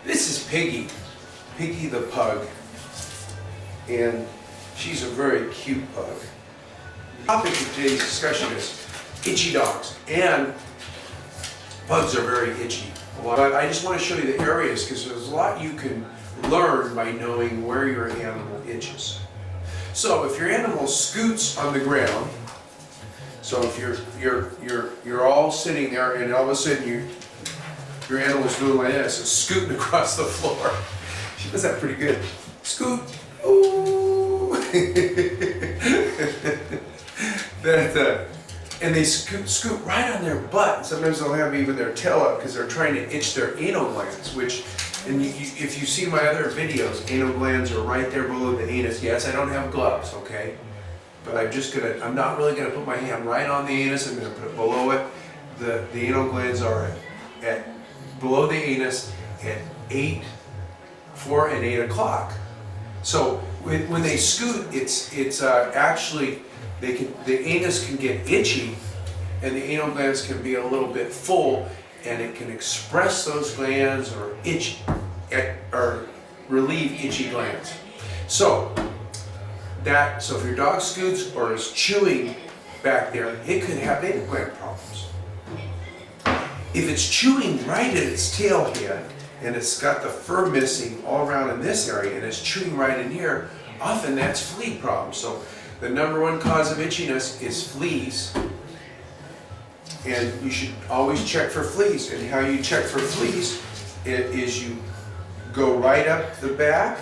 This is Piggy, Piggy the pug, and she's a very cute pug. The topic of today's discussion is itchy dogs, and pugs are very itchy. But I just want to show you the areas because there's a lot you can learn by knowing where your animal itches. So if your animal scoots on the ground, so if you're all sitting there and all of a sudden your animal's doing like this, it's scooting across the floor. She does that pretty good. Scoot. Ooh. And they scoot right on their butt. Sometimes they'll have even their tail up because they're trying to itch their anal glands, which, and if you see my other videos, anal glands are right there below the anus. Yes, I don't have gloves, okay? But I'm not really gonna put my hand right on the anus. I'm gonna put it below it. The anal glands are at below the anus at 4 and 8 o'clock. So when they scoot, it's actually the anus can get itchy, and the anal glands can be a little bit full, and it can express those glands or or relieve itchy glands. So if your dog scoots or is chewing back there, it could have anal gland problems. If it's chewing right at its tail head and it's got the fur missing all around in this area and it's chewing right in here, often that's flea problems. So the #1 cause of itchiness is fleas, and you should always check for fleas. And how you check for fleas is you go right up the back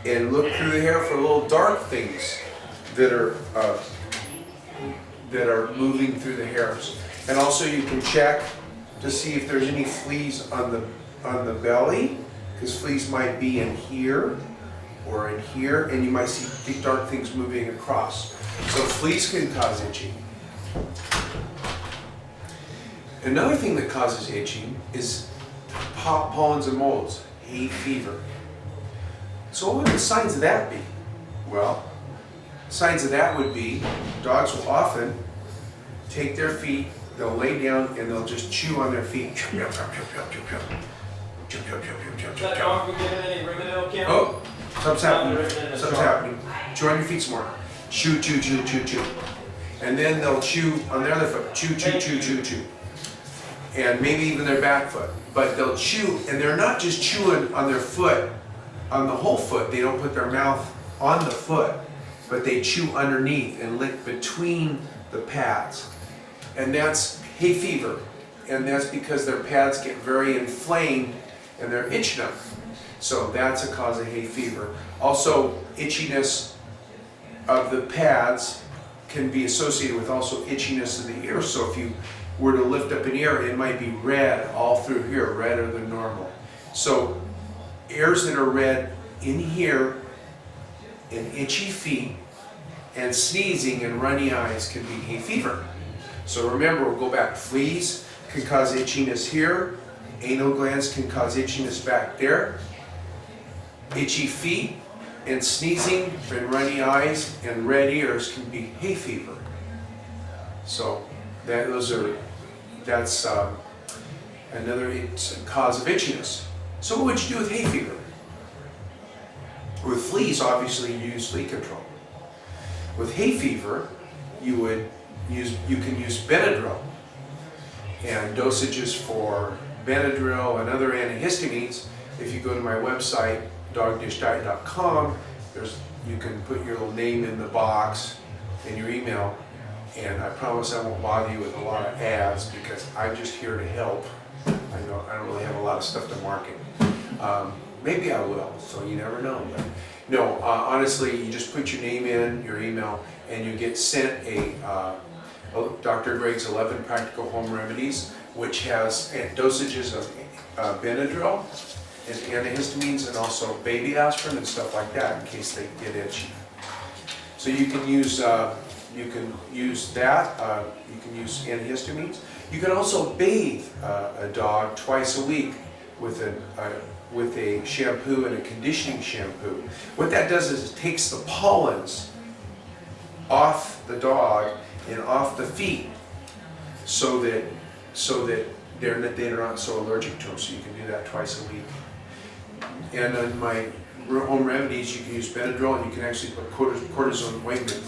and look through the hair for little dark things that are moving through the hairs. And also you can check to see if there's any fleas on the belly, because fleas might be in here or in here, and you might see big dark things moving across. So fleas can cause itching. Another thing that causes itching is pollens and molds, hay fever. So what would the signs of that be? Well, signs of that would be dogs will often take their feet, they'll lay down and they'll just chew on their feet. That dog been given any Rivendell count? Oh, something's happening. Something's happening. Chew on your feet some more. Chew, chew, chew, chew, chew. And then they'll chew on their other foot. Chew, chew, chew, chew, chew. And maybe even their back foot. But they'll chew, and they're not just chewing on their foot, on the whole foot. They don't put their mouth on the foot, but they chew underneath and lick between the pads. And that's hay fever. And that's because their pads get very inflamed and they're itching them. So that's a cause of hay fever. Also, itchiness of the pads can be associated with also itchiness in the ear. So if you were to lift up an ear, it might be red all through here, redder than normal. So ears that are red in here, and itchy feet, and sneezing and runny eyes can be hay fever. So remember, we'll go back. Fleas can cause itchiness here. Anal glands can cause itchiness back there. Itchy feet and sneezing and runny eyes and red ears can be hay fever. So that's another cause of itchiness. So what would you do with hay fever? With fleas, obviously you use flea control. With hay fever, you can use Benadryl, and dosages for Benadryl and other antihistamines. If you go to my website, dogdishdiet.com, you can put your little name in the box and your email, and I promise I won't bother you with a lot of ads because I'm just here to help. I don't really have a lot of stuff to market. Maybe I will, so you never know. But no, honestly, you just put your name in, your email, and you get sent Dr. Greg's 11 Practical Home Remedies, which has dosages of Benadryl and antihistamines and also baby aspirin and stuff like that in case they get itchy. So you can use that. You can use antihistamines. You can also bathe a dog twice a week with a shampoo and a conditioning shampoo. What that does is it takes the pollens off the dog and off the feet, so that they're not so allergic to them, so you can do that twice a week. And on my home remedies, you can use Benadryl, and you can actually put cortisone ointment.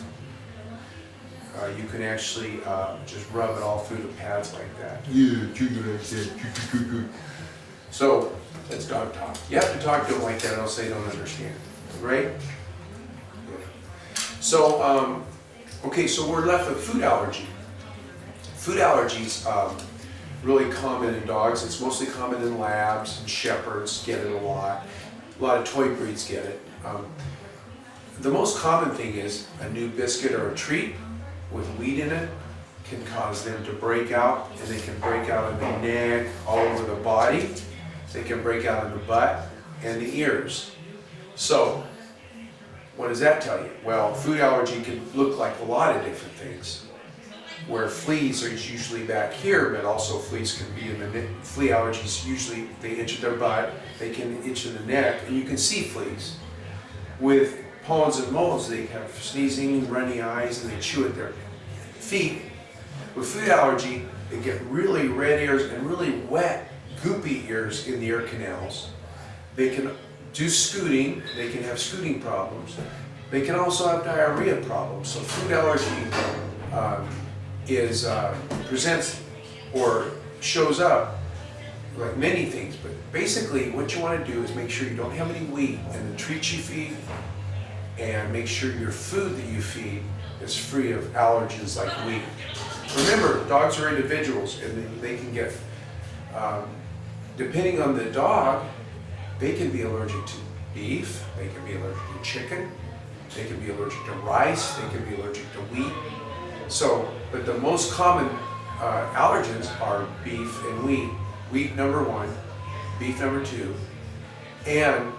You can actually just rub it all through the pads like that. Yeah, so that's dog talk. You have to talk to them like that, else they don't understand, right? Yeah. So, okay, so we're left with food allergy. Food allergies, really common in dogs. It's mostly common in labs, and shepherds get it a lot. A lot of toy breeds get it. The most common thing is a new biscuit or a treat with wheat in it can cause them to break out, and they can break out in the neck, all over the body. They can break out in the butt and the ears. So, what does that tell you? Well, food allergy can look like a lot of different things. Where fleas are usually back here, but also fleas can be in the neck. Flea allergies usually they itch their butt, they can itch in the neck, and you can see fleas. With pollens and molds, they have sneezing, runny eyes, and they chew at their feet. With food allergy, they get really red ears and really wet, goopy ears in the ear canals. They can do scooting, they can have scooting problems. They can also have diarrhea problems. So food allergy presents or shows up like many things, but basically what you want to do is make sure you don't have any wheat in the treats you feed, and make sure your food that you feed is free of allergens like wheat. Remember, dogs are individuals, and they can get, depending on the dog, they can be allergic to beef, they can be allergic to chicken, they can be allergic to rice, they can be allergic to wheat. So, but the most common allergens are beef and wheat. Wheat number 1, beef number 2, and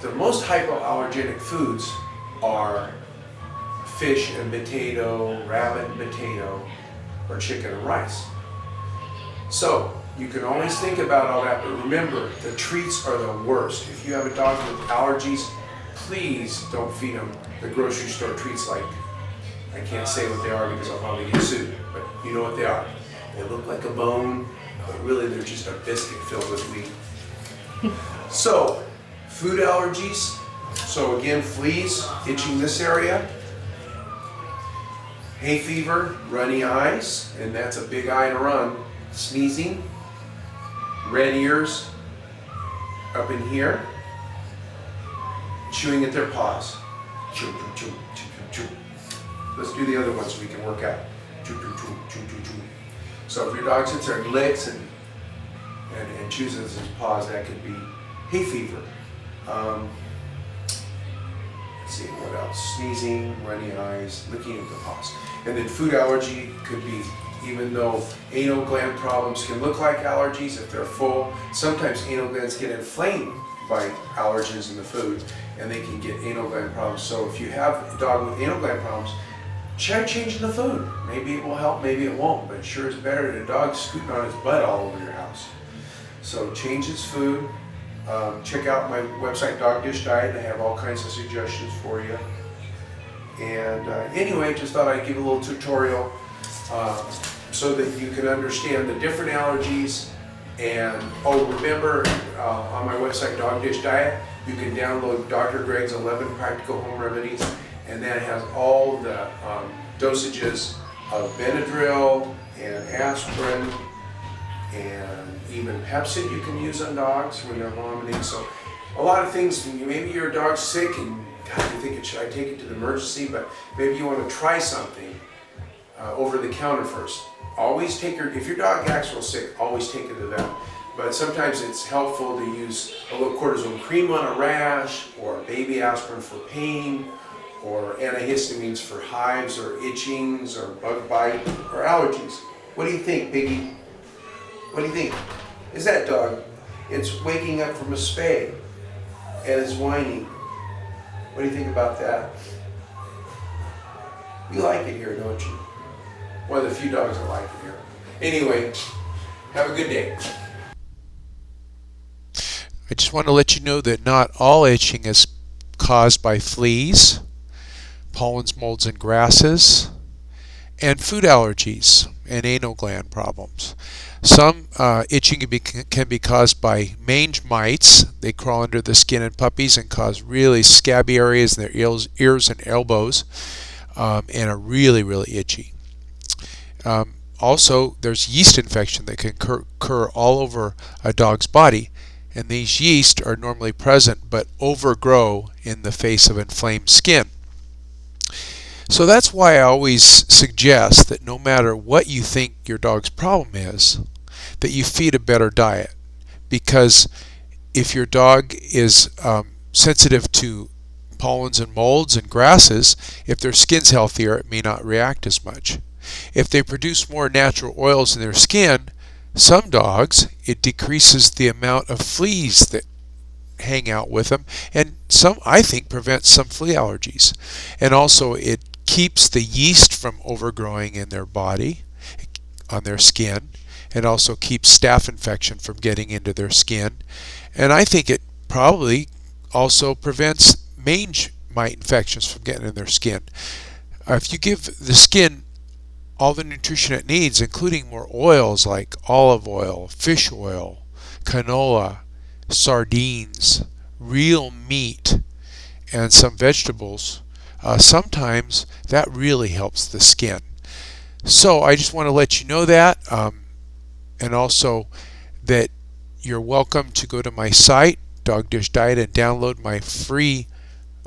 the most hypoallergenic foods are fish and potato, rabbit and potato, or chicken and rice. So, you can always think about all that, but remember, the treats are the worst. If you have a dog with allergies, please don't feed them the grocery store treats like, I can't say what they are because I'll probably get sued, but you know what they are. They look like a bone, but really they're just a biscuit filled with wheat. So, food allergies. So again, fleas, itching this area. Hay fever, runny eyes, and that's a big eye to run. Sneezing, red ears up in here, chewing at their paws. Chew, chew, chew, chew, chew. Let's do the other one so we can work out. Chew, chew, chew, chew, chew, chew. So if your dog sits there and licks and chews at his paws, that could be hay fever. Let's see, what else? Sneezing, runny eyes, licking at the paws. And then food allergy could be, even though anal gland problems can look like allergies if they're full, sometimes anal glands get inflamed by allergens in the food, and they can get anal gland problems. So if you have a dog with anal gland problems, try changing the food. Maybe it will help, maybe it won't, but it sure is better than a dog scooting on his butt all over your house. So change his food. Check out my website, Dog Dish Diet. I have all kinds of suggestions for you. And anyway, just thought I'd give a little tutorial so that you can understand the different allergies. And remember, on my website, Dog Dish Diet, you can download Dr. Greg's 11 Practical Home Remedies, and that has all the dosages of Benadryl and aspirin and even Pepsid you can use on dogs when they're vomiting. So a lot of things, maybe your dog's sick and God, you think, should I take it to the emergency? But maybe you want to try something over the counter first. Always take if your dog acts real sick, always take it to them. But sometimes it's helpful to use a little cortisone cream on a rash, or baby aspirin for pain, or antihistamines for hives or itchings or bug bite or allergies. What do you think, Biggie? What do you think? Is that dog? It's waking up from a spay and is whining. What do you think about that? You like it here, don't you? One of the few dogs that like it here. Anyway, have a good day. I just want to let you know that not all itching is caused by fleas, pollens, molds, and grasses. and food allergies and anal gland problems. Some itching can be caused by mange mites. They crawl under the skin in puppies and cause really scabby areas in their ears and elbows, and are really, really itchy. Also, there's yeast infection that can occur all over a dog's body, and these yeast are normally present but overgrow in the face of inflamed skin. So that's why I always suggest that no matter what you think your dog's problem is, that you feed a better diet. Because if your dog is sensitive to pollens and molds and grasses, if their skin's healthier, it may not react as much. If they produce more natural oils in their skin, some dogs, it decreases the amount of fleas that hang out with them, and some, I think, prevents some flea allergies. And also it keeps the yeast from overgrowing in their body, on their skin, and also keeps staph infection from getting into their skin. And I think it probably also prevents mange mite infections from getting in their skin. If you give the skin all the nutrition it needs, including more oils like olive oil, fish oil, canola, sardines, real meat, and some vegetables, sometimes that really helps the skin. So I just want to let you know that, and also that you're welcome to go to my site, Dog Dish Diet, and download my free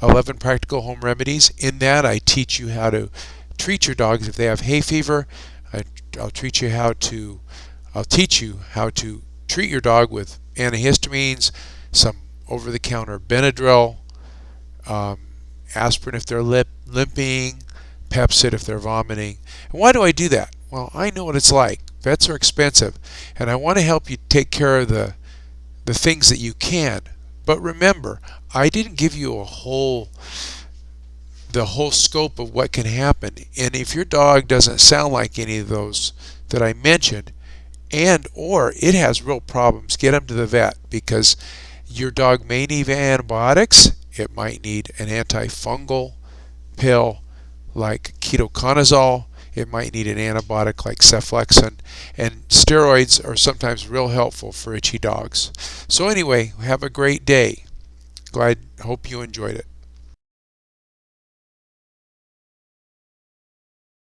11 practical home remedies. In that, I teach you how to treat your dogs if they have hay fever. I'll teach you how to treat your dog with antihistamines, some over-the-counter Benadryl, aspirin if they're limping, Pepsid if they're vomiting. And why do I do that? Well, I know what it's like. Vets are expensive, and I want to help you take care of the things that you can. But remember, I didn't give you the whole scope of what can happen. And if your dog doesn't sound like any of those that I mentioned, or it has real problems, get them to the vet, because your dog may need antibiotics. It might need an antifungal pill like ketoconazole. It might need an antibiotic like cephalexin, and steroids are sometimes real helpful for itchy dogs. So anyway, have a great day. Hope you enjoyed it.